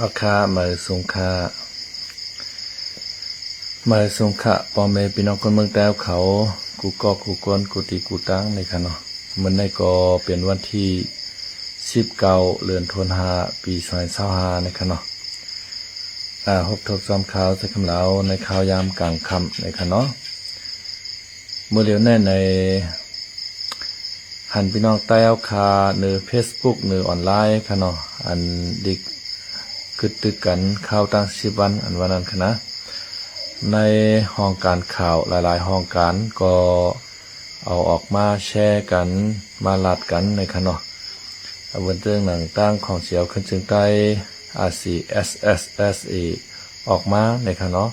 อาคามาสงคามาสงขะปอมเมพี่น้องคนเมืองแต้วเขากูก็กูกวนกูตีกูตั้งในค่ะเนาะมันได้ก็เป็นวันที่19เดือนธันวาปี2025ในค่ะเนาะพบทบซ้อมข่าวใส่คำเหลาในข่าวยามกลางค่ำในค่ะเนาะเมื่อเดี๋ยวแน่ในหันพี่น้องใต้เอาคาเนื้อ Facebook เนื้อออนไลน์ค่ะเนาะอันดิกกึดตึกกันข่าวตั้ง10วันอันวันนั้นค่ะนะในห้องการข่าวหลายๆห้องการก็เอาออกมาแชร์กันมาลัดกันในค่ะเนาะบนเรื่องหนังตั้งของเสียวขึ้นจึงใต้ RCSSSA ออกมาในค่ะเนาะ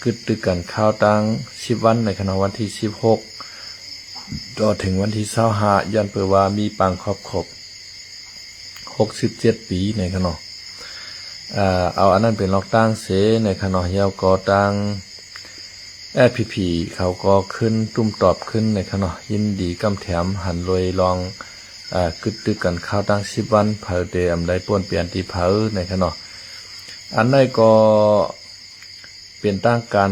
กึดตึกกันข่าวตั้ง10วันในค่ะเนาะวันที่16จนถึงวันที่25ยันเปิดว่ามีปังครบ67ปีในค่ะเนาะเอาอันนั้นเป็นล็อกตั้งเสในขณะเยาวก็ตั้งFPP เขาก็ขึ้นตุ้มตอบขึ้นในขณะยินดีกำแถมหันรวยลองกึดตึกกันข้าวตั้ง10วันเผาเตอำได้ป่วนเปลี่ยนที่เผาในขณะอันนั้นก็เป็นตั้งกา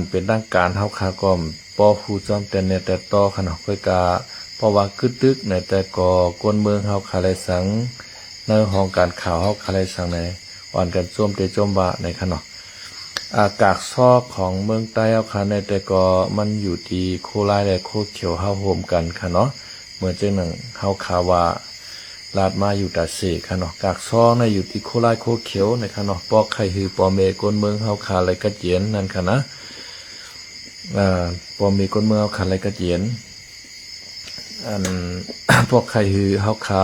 รเฮาคากอมปอผู้จอมแต่ในแต่ต่อขณะค่อยกาเพราะว่ากึดตึกในแต่ก็กวนเมืองเฮาคาไลสังในห้องการข่าวเฮาคาไลสังในอ่อนกันส้มเตจมบะในขณะอากาศซอกของเมืองใต้เอาค่ะในแต่ก็มันอยู่ที่โคราชและโคเขียวเฮาโฮมกันค่ะเนาะเหมือนจังหนึ่งเฮาคาว่าลาดมาอยู่ตาเสค่ะเนาะกากซอกในอยู่ที่โคราชโคเขียวในค่ะเนาะปอกไข่หือปอเมกนเมืองเฮาคาไรกะเจียนนั่นค่ะนะปอเมกนเมืองเฮาคาไรกะเจียนพวกไข่หือเฮาคา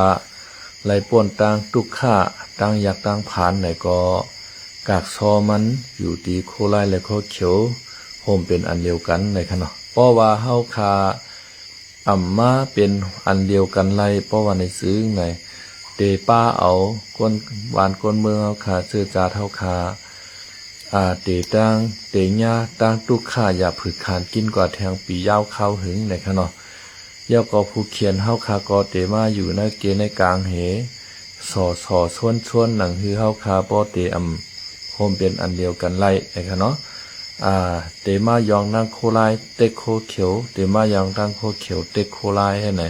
ไหลป่วนต่างตุกข่าต่างอยากต่างผ่านไหนก็กากซอมันอยู่ที่โคไลและโคเขียวโฮมเป็นอันเดียวกันในขณะเพราะว่าเฮาคามาเป็นอันเดียวกันไล่เพราะว่าในซื้อในเตป้าเอาก้นหวานก้นเมืองเฮาคาเสื้อจาเฮาคาเตตั้งเตญาตั้งตุกข่าอย่าผึกขานกินกว่าแทงปียาวเข้าหึงในขณะเยาก็ผู้เขียนเฮาคาก็เตมาอยู่ในเกในกลางเหสอชวนหนังฮือเฮาคาปอเตโฮมเป็นอันเดียวกันไล่ไอ้ค่ะเนาะเตมายองนั่งโคไลเต็กโคเขียวเตมายองตั้งโคเขียวเต็กโคไลให้ไหน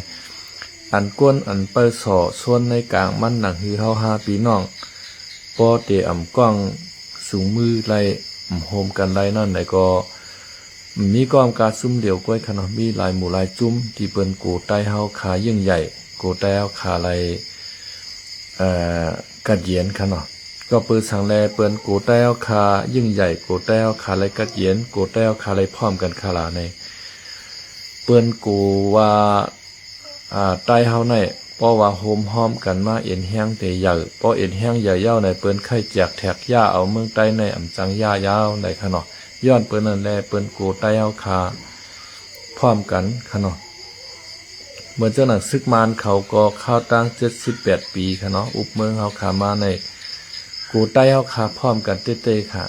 อันก้นอันเปิดสอส่วนในกลางมันหนังฮือเฮา5ปีน้องปอเตกล้องสูงมือไล่โฮมกันไล่นั่นไหนก็มีกองการซุ่มเดี่ยวก้อยขนาดมีลายหมู่ลายจุ้มที่เปิ้นโกใต้เฮาขายิ่งใหญ่โกใต้เฮาขาไรกัดเย็นขนาดก็เปิดสังแลเปิ้นโกใต้เฮาขายิ่งใหญ่โกใต้เฮาขาไรกัดเย็นโกใต้เฮาขาไรพร้อมกันขาลาในเปิ้นโกว่าใต้เฮาในเพราะว่าโฮมห้อมกันมาเอ็นแห้งแต่ใหญ่เพราะเอ็นแห้งใหญ่ยาวในเปิ้นไข่แจกแถกหญ้าเอาเมืองใต้ในอำจังหญ้ายาวในขนาดย้อนเปิ้นนั่นแลเปิ้นโกใต้เฮาคาพร้อมกันค่ะเนาะเหมือนเจ้าหนังซึกมานเขาก็เข้าตั้ง78ปีค่ะเนาะอุบเมืองเฮาคามาในโกใต้เฮาคาพร้อมกันเต้ๆค่ะ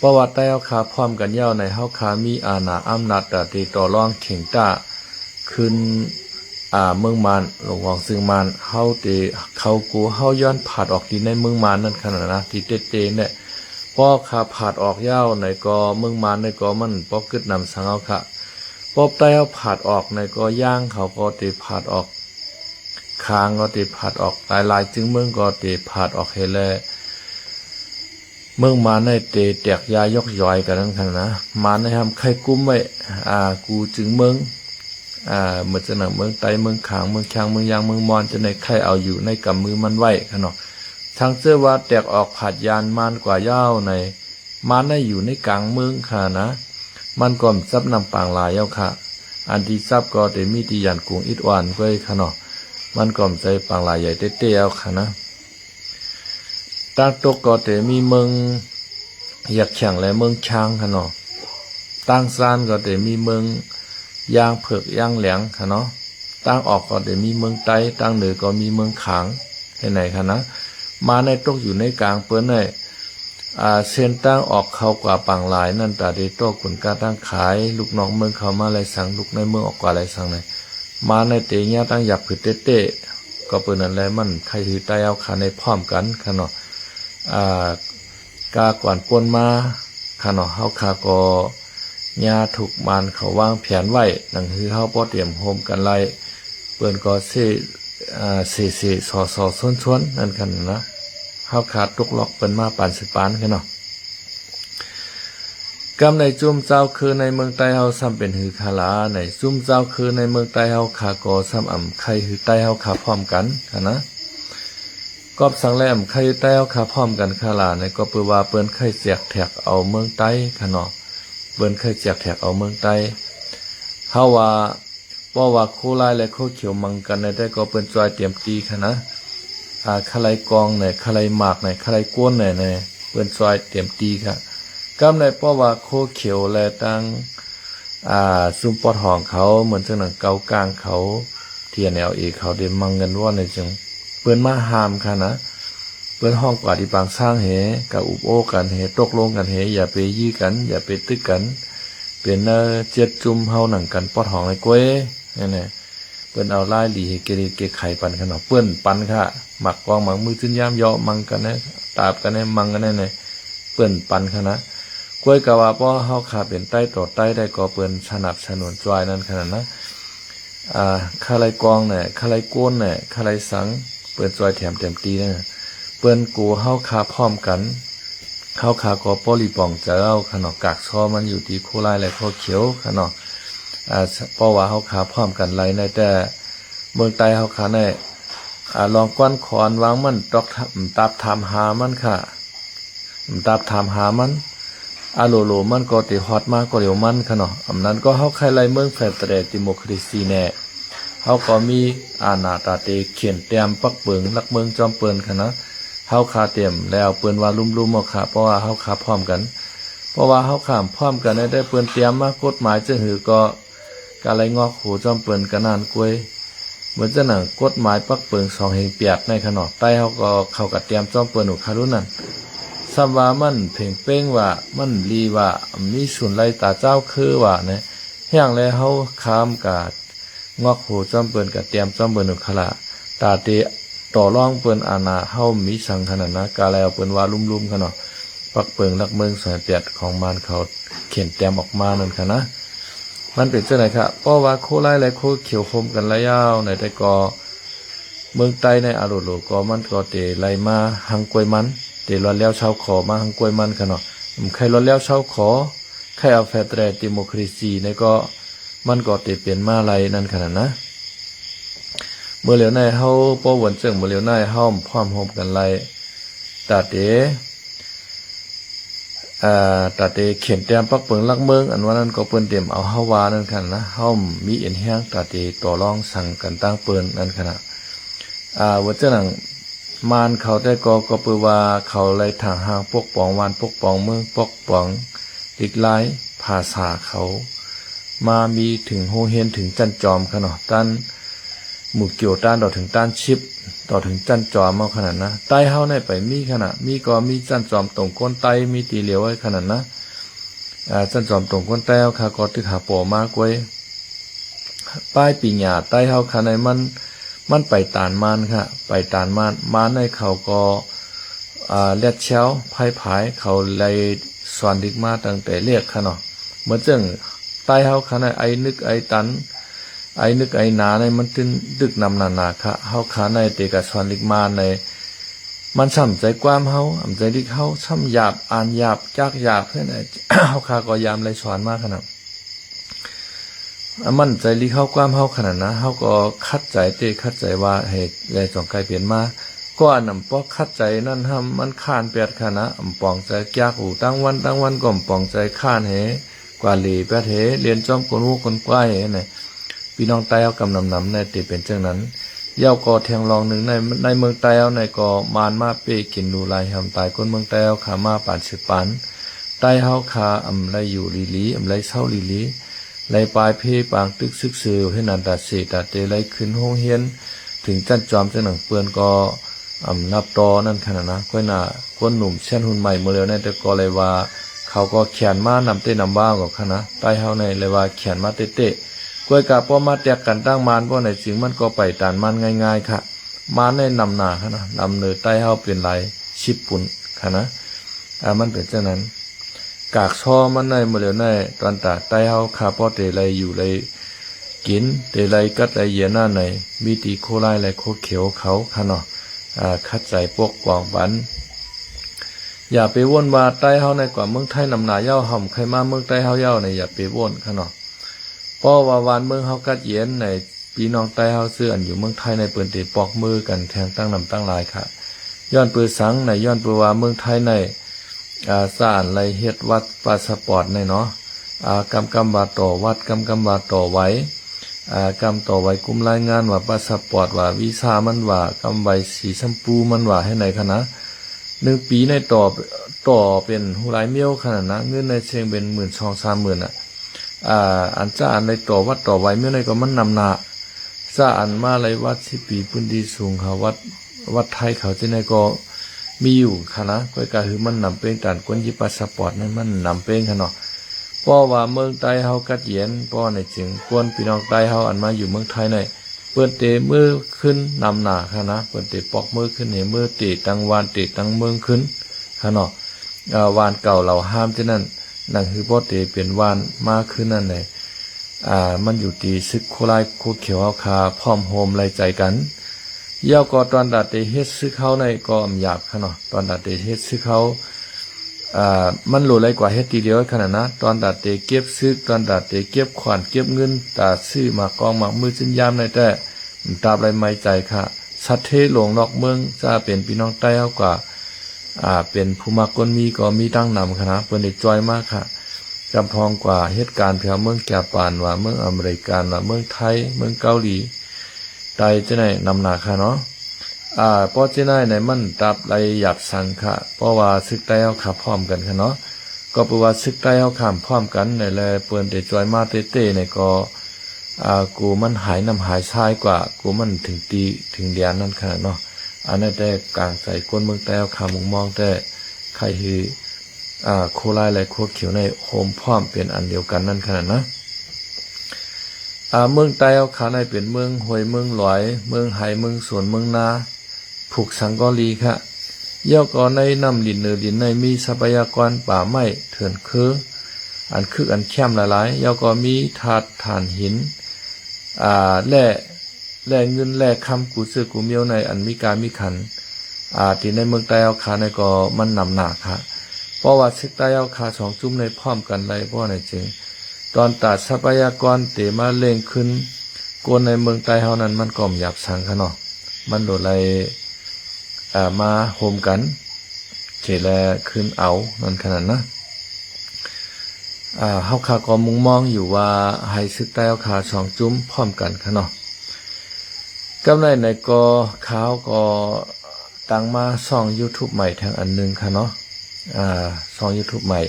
ประวัติใต้เฮาคาพร้อมกันยาวในเฮาคามีอาณาอำนาจติต่อรองเข่งต้าขึ้นเมืองมานหลวงของซึ่งมานเฮาเขากูเฮาย้อนผาดออกที่ในเมืองมานนั่นขนาดนะที่เต้ๆเนี่ยพอขาผาดออกยาวในก็เมืองมานในก็มันปอกึดนำสังเอาค่ะปอบใต้เอาผาดออกในก็ย่างเขาก็ติผาดออกคางก็ติผาดออกหลายจึงเมืองก็ติผาดออกเฮแลเมืองมานในเตแตกยายกย่อยกันนั่นค่ะนะมานในทำไข่กุ้มไว้กูจึงเมืองเหมือนจะหนังเมืองไต้เมืองขางเมืองช้างเมืองยางเมืองมอนจะในไข่เอาอยู่ในกำมือมันไว้ค่ะเนาะทางเสื้อว่าแตกออกผาดยานมานกว่ายาวในมานในอยู่ในกลางเมืองค่ะนะมันก่อมซับนำปางลายเย้าค่ะอันที่ซับก็แต่มีที่ยันกุงอิดวานก็ค่ะเนาะมันก่อมใจปางลายใหญ่เต้ๆเอาค่ะนะตางตกก็แต่มีเมืองอยากแข่งและเมืองช้างค่ะเนาะตั้งซานก็แต่มีเมืองยางเผือกยางแหลงค่ะเนาะตั้งออกก็แต่มีเมืองไต้ตั้งเหนือก็มีเมืองขางให้ไหนค่ะนะมาในตกอยู่ในกลางเปิ้นในเส้นตั้งออกเข้ากว่าปังหลายนั่นตาได้โตขุนกาตั้งขายลูกน้องเมืองเขามาไรสังลูกในเมืองออกกว่าไรสังในมาในเตญะตั้งหยับผือเต้ๆก็เปิ้นนั่นแหละมันใครถือใต้เอาขาในพร้อมกันค่ะเนาะ กากวนปนมาค่ะเนาะเฮาคาก็ยาถูกมันเขาวางแผนไว้นั่นคือเฮาบ่เตรียมโฮมกันไล่เปิ้นก็เสสอชวนๆนั่นกันนะเฮาขาดตกล็อกเปิ้นมาปานสิปานกันเนาะกำในจุ่มเจ้าคือในเมืองใต้เฮาซ้ำเป็นหือคาลาในจุ่มเจ้าคือในเมืองใต้เฮาคาก็ซ้ำใครหือใต้เฮาขาพร้อมกันค่ะนะกอบสังแลมใครใต้เฮาขาพร้อมกันคาลาในก็เปิ้นว่าเปิ้นเคยเสียกแทกเอาเมืองใต้ค่ะเนาะเปิ้นเคยเสียกแทกเอาเมืองใต้เฮาว่าบ่ว่าโคลายและโคเขียวมังกันได้ก็เปิ้นจอยเตรียมตีค่ะนะคาไลกองในคาไลหมากในคาไลก้นในเปิ้นจอยเตรียมตีค่ะกำในเพราะว่าโคเขียวและตั้งซุมปอดห้องเขาเหมือนจังหนังเกากลางเขาเทียนแนวเอเขาเดมังกันว่าในจังเปิ้นมาหามค่ะนะเปิ้นห้องกว่าที่บางสร้างเหกับอุบโอกันเหตกลงกันเหอย่าไปยี่กันอย่าไปตึกกันเป็นเจ็ดจุ่มเฮาหนังกันปอดห้องในกล้วยนี่เปิ้นเอาลายหลีเกลีเกไข่ปันขนมเปิ้นปันค่ะหมักกองหมักมือจิ้นยามยอมังกันนะตาบกันนะมังกันนะเปิ้นปันค่ะนะกล้วยกะว่าป้อเฮาขาเป็นใต้ต่อใต้ได้ก็เปิ้นสนับสนุนจอยนั่นขนาดนะคาไลกองเนี่ยคาไลโกนเนี่ยคาไลสังเปิ้นจอยแถมเต็มตีเนี่ยเปิ้นกูเฮาขาพร้อมกันเฮาขาก็ป้อลีป่องเจ้าขนมกากซอมันอยู่ที่โคลายและโคเขียวขนมเพราะว่าเฮาขาพร้อมกันไหลในแต่เมืองใต้เฮาขาในลองก้อนขอนวางมันตอกตับถามหามันค่ะตับถามหามันโลมันก็ติฮอตมากก็เร็วมันค่ะเนาะอำนั้นก็เฮาใครไล่เมืองแฟดเรดิโมคราซีแน่เฮาก็มีอาณาตาเตเขียนเตรียมปักเบิงลักเมืองจอมเปิ้นค่ะนะเฮาขาเตรียมแล้วเปิ้นว่าลุ่มๆเอาค่ะเพราะว่าเฮาขาพร้อมกันเพราะว่าเฮาข้ามพร้อมกันได้เปิ้นเตรียมมากฎหมายจังหือก็กาไลงอกหูจอมเปิ้นกะนานกล้วยเหมือนจะหนังกฎหมายปักเปิง2แห่งเปียกในขนอใต้เฮาก็เข้ากับเตรียมจอมเปิ้นหนูคารุนั่นซ้ำว่ามันเพ่งเป้งว่ามันลีว่ามีส่วนไรตาเจ้าคือว่านะแห่งแล้วเฮาค้ามกะงอกหูจอมเปิ้นกะเตรียมจอมเปิ้นหนูคาละตาเตต่อรองเปิ้นอาณาเฮามีสังขนาดนะกาแล้วเปิ้นว่าลุ่มๆขนอปักเปิงลักเมือง2เปียกของมันเขาเขียนเตรียมออกมานั่นค่ะนะมันเป็นจังได๋ครับเพราะว่าโคไลและโคเขียวคมกันระยาวในแต่ก็เมืองใต้ในโลก็มันก็เตไล่มาหังกล้วยมันเตรอนแล้วชาวขอมาหังกล้วยมันค่ะเนาะใครรอนแล้วชาวขอใครเอาแฟดแรดิโมคราซีในก็มันก็เตเปลี่ยนมาไล่นั่นขนาดนะเมื่อเหลียวในเฮาป้อวนเจิงเมื่อเหลียวในเฮาพร้อมโฮมกันไล่ตาเตตาเตเขียนเตรียมปักเปิงลักเมืองอันว่านั้นก็เปิ้นเตรียมเอาเฮาวานั่นคั่นนะเฮามีเอ็นแห้งตาเตต่อรองสั่งกันตั้งเปิ้นนั่นคั่นน่ะว่าจังนั้นมานเขาได้ก็เปิ้นว่าเขาไล่ทางห่างปกป้องวานปกป้องเมืองปกป้องอีกหลายภาษาเขามามีถึงโฮเฮนถึงจันจอมคั่นเนาะตันหมู่เกี่ยวต้านต่อถึงต้านชิปต่อถึงจันจอมเอาขนาดนะใต้เฮาในไปมีขนาดมีก็มีจันจอมตรงก้นไตมีตีเหลียวไว้ขนาดนะจันจอมตรงก้นไตเอาค่ะก็ตึกหาปอมากไว้ป้ายปีหญ้าใต้เฮาค่ะในมันไปตานมานค่ะไปตานมานในเขาก็เลียดเช้าพายเขาไล่สอนดิกมาตั้งแต่เรียกค่ะเนาะเหมือนจังใต้เฮาค่ะในไอนึกไอตันไอนึกไอหนาในมันตึ้นดึกนำนาค่ะเฮาขาในเตกะสอนลิกมาในมันช่ำใจความเฮาอำใจลิกเฮาช่ำหยาบอ่านหยาบจากหยาบเพื่อนเฮาขาก็ยามไรสอนมากขนาดมันใจลิกเฮาความเฮาขนาดนะเฮาก็คัดใจคัดใจว่าให้แลจ่องไกลเปลี่ยนมาก็อันนำปอกคัดใจนั่นมันข้านเปียดค่ะนะปองใจยากหูตั้งวันก็ปองใจข้านเหกว่าหลีแปดเหเรียนจอมคนหูคนกว้ายเนี่ยพี่น้องใต้เอากำนำในติเป็นเช่นนั้นเย้าก็แทงรองหนึ่งในเมืองใต้เอาในก็มานมาเป้กินดูลายหำตายคนเมืองใต้เอาขามาป่านสืบปานใต้เฮาขาไรอยู่ลีไรเศร้าลีไรปลายเพปางตึกซึกซือให้นันตาเสตาเตไรขึ้นโฮเฮียนถึงจันจอมจังหนังเปื้อนก็นับตอนั่นขนาดนะก้อยหน้าคนหนุ่มเช่นหุ่นใหม่เมื่อเร็วในแต่ก็เลยว่าเขาก็เขียนมานำเต้นำบ้ากับคณะใต้เฮาในเลยว่าเขียนมาเต้กวยกาป้อมาแตกกันตั้งมานเพราะในจริงมันก็ไปตานมันง่ายๆค่ะมาในนำหนาค่ะนะนำเนื้อใต้เฮาเป็นไรชิบปุ่น ค่ะนะมันเป็นเจ้านั้นกากซอมันในมื้อเหลียวในตอนตาใต้เฮาคาป้อเตไลอยู่เลยกินเตไลกัดไลเยหน้าในมีตีโคไลไลโคเขียวเขาค่ะเนาะคัดใจปกป้องปันอย่าไปว่นว่าใต้เฮาในกว่าเมืองไทยนำหน้าเย้าห่อมใครมาเมืองใต้เฮาเย้าในอย่าไปว่นค่ะเนาะเพราะว่าวานเมืองเฮากัดเย็นในพี่น้องใต้เฮาซื้ออันอยู่เมืองไทยในเปิ้นติปอกมือกันแทงตั้งนำตั้งหลายค่ะย้อนปือสังในย้อนปือว่าเมืองไทยในสร้างไรเฮ็ดวัดพาสปอร์ตในเนาะกำบาต่อวัดกำบาต่อไว้กำต่อไว้กลุ่มรายงานว่าพาสปอร์ตว่าวีซ่ามันว่ากำใบสีชมพูมันว่าให้ไหนคะนะ1 ปีในต่อเป็นหูหลายเมียวขนาดนะเงินในเชียงเป็น12,000-30,000อันจ้าอันในต่อวัดต่อไว้เมื่อในก็มันนำหนาจ้าอันมาไรวัด10 ปีพื้นที่สูงเขาวัดไทยเขาที่ไหนก็มีอยู่ค่ะนะก็คือมันนำเป็นการกวนยิพาสปอร์ตนั้นมันนำเป็นค่ะเนาะเพราะว่าเมืองใต้เฮากัดเย็นเพราะในจึงกวนพี่น้องใต้เฮาอันมาอยู่เมืองไทยในเปิ้นเตมือขึ้นนำหน้าค่ะนะเปิ้นเตปอกมือขึ้นให้มือเตตังวานเตตังเมืองขึ้นค่ะเนาะวานเก่าเราห้ามที่นั่นนั่นคือบ่เตเป็นวานมาขึ้นนั่นแหละมันอยู่ที่ซึกโคไลโคเขียวเอาคาพร้อมโฮมไล่ใจกันเย้าก็ตอนดัดเตเฮ็ดซึกเขาในก็อำหยาบค่ะเนาะตอนดัดเตเฮ็ดซึกเขามันโหลไรกว่าเฮ็ดทีเดียวขนาดนะตอนดัดเตเก็บซึกตอนดัดเตเก็บขวานเก็บเงินตาซื้อมากองมากมือจินยามในแต่ตาบไรไม่ใจค่ะสัตเทหลงนอกเมืองจะเป็นพี่น้องใต้เฮากว่าเป็นภูมิกลมีก็มีตั้งนำค่ะนะเปิ้นได้จอยมากค่ะจำพองกว่าเหตุการณ์แถวเมืองแกปานว่าเมืองอเมริกันว่าเมืองไทยเมืองเกาหลีใต้จะได้นำหนาค่ะเนาะเพราะจะได้ในมันตับไรหยับสังค่ะเพราะว่าซึกใต้เฮาขับพร้อมกันค่ะเนาะก็แปลว่าซึกใต้เฮาข้ามพร้อมกันในแลเปิ้นได้จอยมาเต้ๆในก็กูมันหายน้ำหายชายกว่ากูมันถึงตีถึงเดียนนั่นขนาดเนาะอันนั้นแต่กลางใส่ก้นเมืองใต้เฮาขามุงมองแต่ใครคือโคไลและโคเขียวในโฮมพร้อมเป็นอันเดียวกันนั่นขนาดนะเมืองใต้เฮาขาในเป็นเมืองห้วยเมืองหลอยเมืองไหเมืองสวนเมืองนาผูกสังกอลีค่ะเย่าก็ในน้ำดินเนือดินในมีทรัพยากรป่าไม้เถื่อนคืออันแคมหลายๆเย่าก็มีถาดถ่านหินแร่เงินแร่คำกูซื้อกูเมียวในอันมีการมีขันที่ในเมืองใต้เฮาขาในก็มันนำหนักค่ะเพราะว่าซึกใต้เฮาขา2 จุ่มในพร้อมกันไรเพราะในจึงตอนตัดทรัพยากรเตมาเล่งขึ้นกวนในเมืองใต้เฮานั้นมันก็หยับสังค่ะเนาะมันโดดไรมาโฮมกันเจแลขึ้นเอานั่นขนาดนะเฮาขาก็มุงมองอยู่ว่าให้ซึกใต้เฮาขา2 จุ่มพร้อมกันค่ะเนาะกำไรในก็ขาวก็ตั้งมาช่อง YouTube ใหม่ทางอันนึงค่ะเนาะช่อง YouTube ใหม่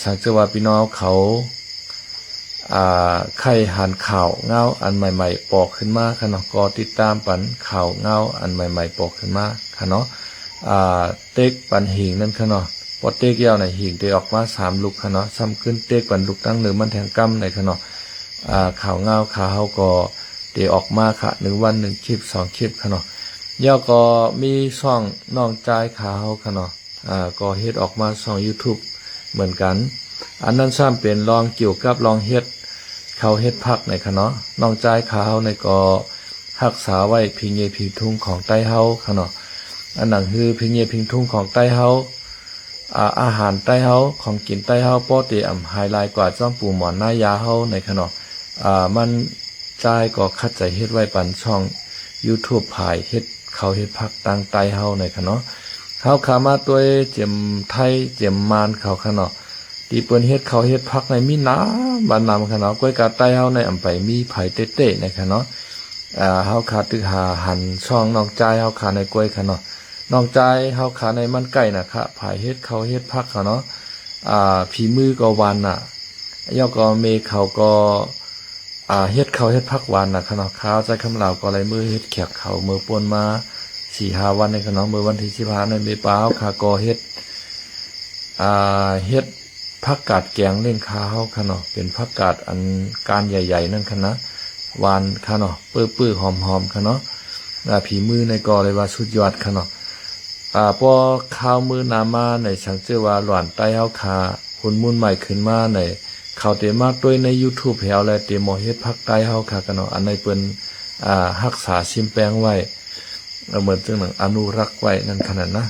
สังเกตว่าพี่น้องเขาไข่หันข่าวเงาอันใหม่ๆปอกขึ้นมาค่ะเนาะก็ติดตามปันข่าวเงาอันใหม่ๆปอกขึ้นมาค่ะเนาะเต็กปันหิงนั่นค่ะเนาะพอเต็กยาวในหิงเตออกมา3 ลูกค่ะเนาะซ้ำขึ้นเต็กปันลูกตั้งหรือมันแทงกำในค่ะเนาะข่าวเงาข่าวเฮาก็เตออกมาค่ะ1 วัน 1 คลิป 2 คลิปค่ะเนาะย่อก็มีช่องน้องใจข่าวเฮาค่ะเนาะก็เฮ็ดออกมาช่อง YouTube เหมือนกันอันนั้นซ้ำเป็นลองเกี่ยวกับลองเฮ็ดเขาเฮ็ดพักในค่ะเนาะน้องใจข่าวเฮาในก็รักษาไว้พิงเยพิงทุ่งของใต้เฮาค่ะเนาะอันนั้นคือพิงเยพิงทุ่งของใต้เฮาอาหารใต้เฮาของกินใต้เฮาปกติไฮไลท์กว่าจ้อมปูหมอนหน้ายาเฮาในค่ะเนาะมันใจก็คัดใจเฮ็ดไว้ปันช่อง YouTube ภายเฮ็ดเขาเฮ็ดพักต่างใต้เฮาในค่ะเนาะเฮาขามาตัวเจียมไทยเจียมมานเขาค่ะเนาะที่เปิ้นเฮ็ดเขาเฮ็ดพักในมีน้ำบ้านนำค่ะเนาะก้อยกาใต้เฮาในอำไปมีไผเต้ๆในค่ะเนาะเฮาขาตึกหาหันช่องน้องใจเฮาขาในก้อยค่ะเนาะน้องใจเฮาขาในมันไก่น่ะค่ะไผเฮ็ดเขาเฮ็ดพักค่ะเนาะผีมือก็วันน่ะย่อก็เมเขาก็เฮ็ดเขาเฮ็ดพักวันน่ะค่ะเนาะข้าวใจคำลาวก็เลยมือเฮ็ดแขกเขามือป่นมา4-5 วันในค่ะเนาะมื้อวันที่15ในเมปาเฮาขาก็เฮ็ดเฮ็ดผักกาดแกงเล่งข้าวค่ะเนาะเป็นผักกาดอันการใหญ่ๆนั่นค่ะนะหวานค่ะเนาะปื้อๆหอมๆค่ะเนาะผีมือในก็เลยว่าสุดยอดค่ะเนาะ พอข้าวมือนามาในฉังเจอว่าหลวนใต้เฮาคาหุ่นมุนใหม่ขึ้นมาในเขาเตมาด้วยใน YouTube แถวและเตมอเฮ็ดภาคใต้เฮาคากันเนาะอันในเปิ้นรักษาชิมแปลงไว้เหมือนจังหนังอนุรักษ์ไว้นั่นขนาดนะ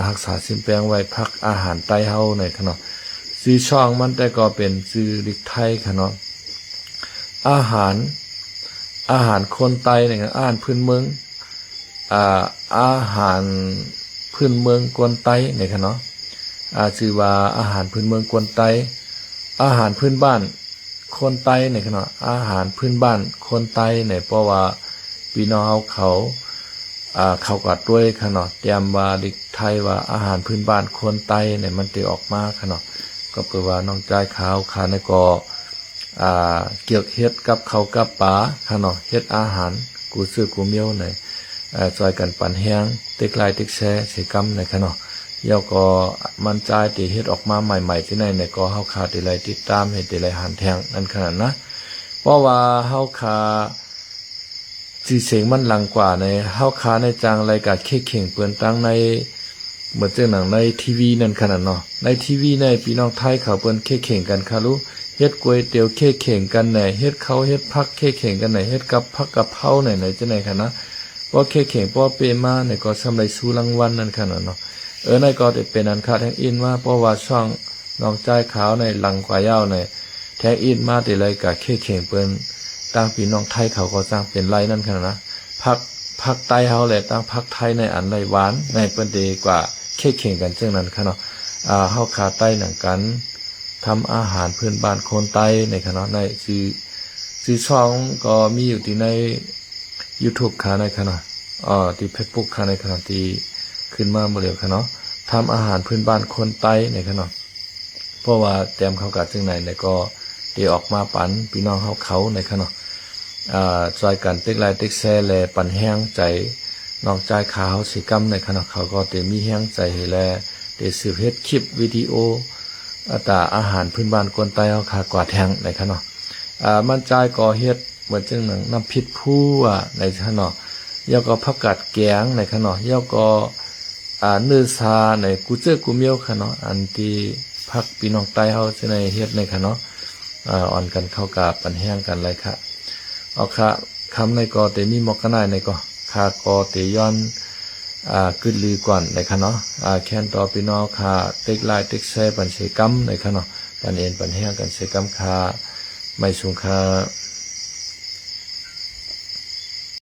รักษาชิมแปลงไว้พักอาหารใต้เฮาในขนาดชื่อช่องมันแต่ก็เป็นชื่อลิกไทยค่ะเนาะอาหารคนไต้เนี่ยอาหารพื้นเมืองอาหารพื้นเมืองกวนไต้เนี่ยค่ะเนาะชื่อว่าอาหารพื้นเมืองกวนไต้อาหารพื้นบ้านคนไต้เนี่ยค่ะเนาะอาหารพื้นบ้านคนไต้เนี่ยเพราะว่าพี่น้องเขากัดด้วยค่ะเนาะเตรียมว่าลิกไทยว่าอาหารพื้นบ้านคนไต้เนี่ยมันจะออกมาค่ะเนาะก็เปิดว่าน้องใจขาวคาในก็เกี่ยวเฮ็ดกับเขากับป๋าค่ะเนาะเฮ็ดอาหารกูซื้อกูเมียวในจอยกันปั่นแห้งติ๊กไลน์ติ๊กแชร์สิกรรมในค่ะเนาะเดี๋ยวก็มันใจตีเฮ็ดออกมาใหม่ๆที่ไหนเนี่ยก็เฮาคาติไลติดตามให้ติไลหันแทงนั่นขนาดนะเพราะว่าเฮาคาสีเสียงมันหลังกว่าในเฮาคาในจางรายการเข่งเปื้อนตั้งในเหมือนเจ้าหนังในทีวีนั่นขนาดเนาะในทีวีในพี่น้องไทยเขาเปิ้นเข่งกันค่ะรู้เฮ็ดก๋วยเตี๋ยวเข่งกันไหนเฮ็ดเขาเฮ็ดผักเข่งกันไหนเฮ็ดกับผักกะเพราไหนจังไหนค่ะนะบ่เข่งบ่เปมาเนี่ยก็สำไรสู้รางวัลนั่นขนาดเนาะในก็ได้เป็นอันคาแทงอินว่าเพราะว่าช่องน้องใจขาวในหลังกว่ายาวในแทงอินมาแต่เลยกะเข่งเปิ้นตั้งพี่น้องไทยเขาก็สร้างเป็นไรนั่นขนาดนะผักไต้เฮาแหละตั้งผักไทยในอันไรหวานในเปิ้นดีกว่าเข่งกันจังนั้นค่ะเนาะเฮาคาใต้หนังกันทำอาหารพื้นบ้านคนไต้ในคณะในชื่อช่องก็มีอยู่ที่ใน YouTube ค่ะในคณะที่ Facebook ค่ะในคณะที่ขึ้นมาบ่เร็วค่ะเนาะทำอาหารพื้นบ้านคนไต้ในคณะเพราะว่าแต้มเขากัดจังไหนเนี่ยก็ได้ออกมาปันพี่น้องเขาในคณะจอยกันติ๊กไลน์ติ๊กแชร์แลปันแห้งใจน้องใจขาวสิกรรมในคณะเขาก็ได้มีแห้งใจให้แลได้สืบเฮ็ดคลิปวิดีโออาหารพื้นบ้านคนไต้เฮาคากว่าแทงในค่ะเนาะมันใจก่อเฮ็ดเหมือนจังหนังน้ำพริกผู้ในค่ะเนาะแล้วก็ผักกาดแกงในค่ะเนาะแล้วก็เนื้อซาในกูเจอกูเมียวค่ะเนาะอันที่ผักพี่น้องไต้เฮาสิในเฮ็ดในค่ะเนาะอ่อนกันเข้ากับปันแห้งกันเลยค่ะเอาค่ะคำในก็เตมีมอกกันได้ในก็คาก็เตย้อนขึ้นลือก่อนในค่ะเนาะแค้นต่อพี่น้องค่ะติ๊กไลน์ติ๊กแชร์ปันเสกรรมในค่ะเนาะกันเอ็นปันแห้งกันเสกรรมค่ะไม่สูงค่ะ